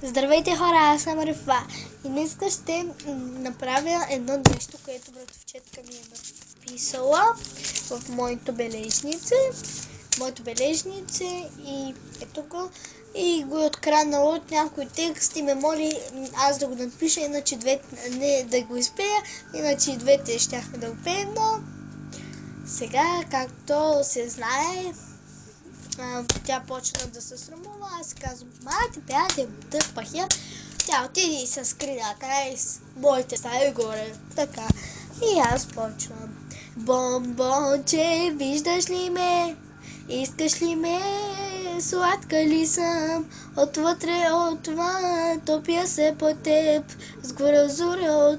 Здравейте хора, аз съм Рифа и днес ще направя едно нещо, което братовчетка ми е написала в моите бележници и ето го и го е откраднала от някой текст и ме моли аз да го напиша, иначе не да го изпея, иначе и двете щяхме да го пеем, но сега, както се знае, тя почна да се срамува, аз казвам, майте, пяте, тъпах я. Тя отиде и се скри накрай с моите стаи горе. Така. И аз почвам. Бомбонче, виждаш ли ме? Искаш ли ме? Сладка ли съм? Отвътре, отвън, топя се по теб. С глазура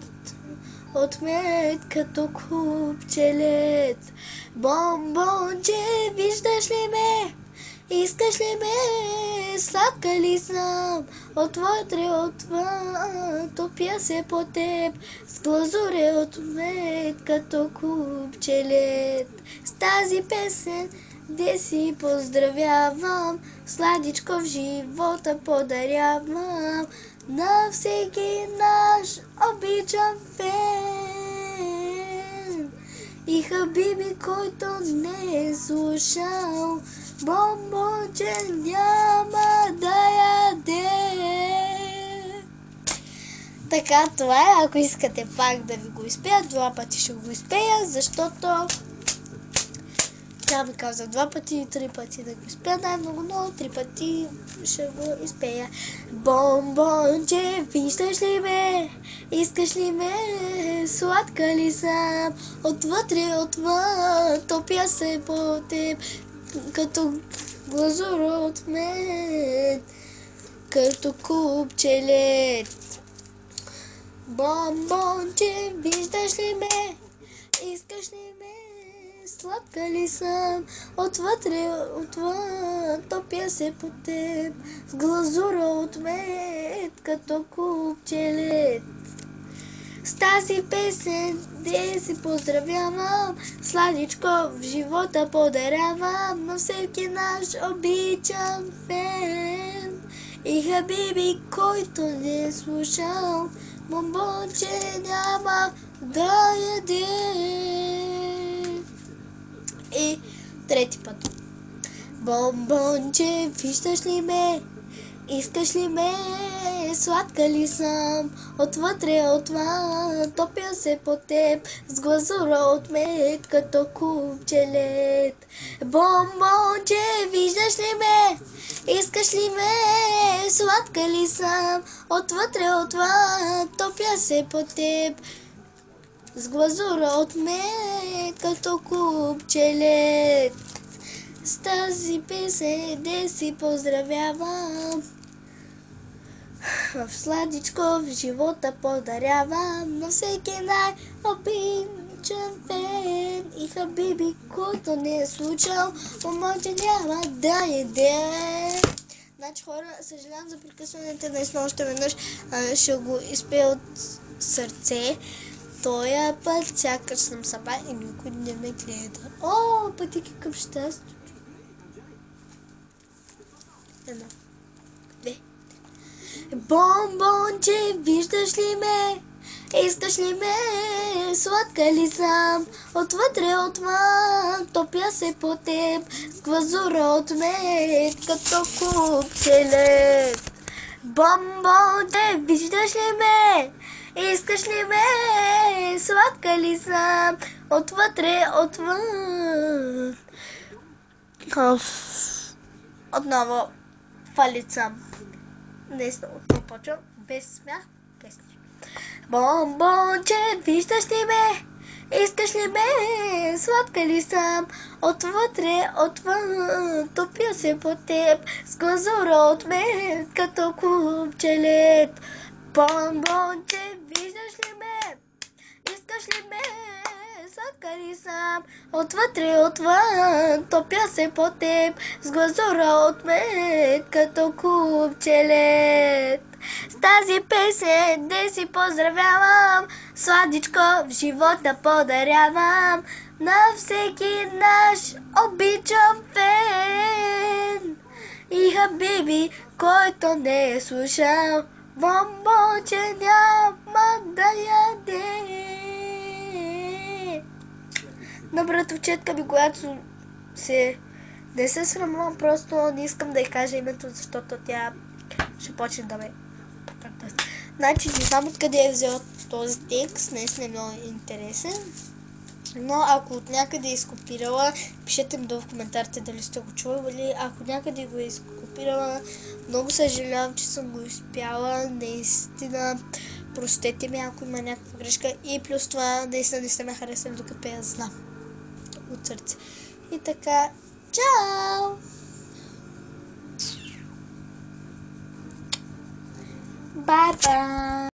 от мед, като купче лед. Бомбонче, виждаш ли ме? Искаш ли ме? Сладка ли съм? Отвътре, отвън, топя се по теб. С глазура от мед, като купче лед. С тази песен де си поздравявам, сладичко в живота подарявам на всеки наш обичан фен. И хабиби, който не е слушал, бомбонче няма да яде. Така, това е. Ако искате пак да ви го изпея, 2 пъти ще го изпея, защото тя ми каза 2 пъти и 3 пъти да го изпея най-много, но 3 пъти ще го изпея. Бомбонче, виждаш ли ме? Искаш ли ме? Сладка ли съм? Отвътре, отвън, топя се по теб, като глазура от мед, като купче лед. Бомбонче, виждаш ли ме? Искаш ли ме? Сладка ли съм? Отвътре, отвън, топя се по теб, с глазура от мед, като купче лед. С тази песен де си поздравявам, сладичко в живота подарявам на всеки наш обичан фен. И хабиби, който не е слушал, бомбонче няма да яде. И 3 път. Бомбонче, виждаш ли ме? Искаш ли ме? Сладка ли съм? Отвътре, отвън, топя се по теб, с глазура от мед, като купче лед. Бомбонче, виждаш ли ме? Искаш ли ме? Сладка ли съм? Отвътре, отвън, топя се по теб, с глазура от мед, като купче лед. С тази песен де си поздравявам, в сладичко в живота подарявам на всеки най-обичан фен. И хабиби, който не е случал, бомбонче няма да яде. Значи хора, съжалявам за прекъсването, днес още веднъж ще го изпея от сърце. Тоя път сякаш съм сама и никой не ме гледа. О, пътики към щастие. 1, 2. Бомбонче, виждаш ли ме? Искаш ли ме? Сладка ли съм? Отвътре, отвън, топя се по теб, с глазура от мед, като купче лед. Бомбонче, виждаш ли ме? Искаш ли ме? Сладка ли съм? Отвътре, отвън. Отново фалица. Днес отново почвам без смях, песни. Бомбонче, виждаш ли ме? Искаш ли ме? Сладка ли съм? Отвътре, отвън, топя се по теб, с глазура от мед, като купче лед. Бомбонче, виждаш ли ме? Искаш ли ме? Сладка ли съм? Отвътре, отвън, топя се по теб, с глазура от мед, като купче лед. С тази песен де си поздравявам, сладичко в живота подарявам на всеки наш обичан фен. И Хабиби, който не е слушал, бомбоче няма да яде. Добра товчетка ми, която не се срамувам, просто не искам да й кажа името, защото тя ще почне да ме покърта. Значи не знам откъде е взел този текст, наистина е много интересен. Но ако от някъде е изкопирала, пишете ми долу в коментарите дали сте го чували. Ако някъде го е изкопирала, много съжалявам, че съм го изпяла. Наистина, простете ми, ако има някаква грешка. И плюс това, наистина не сте ме харесали докато я знам. От сърце. И така, чао! Bye-bye!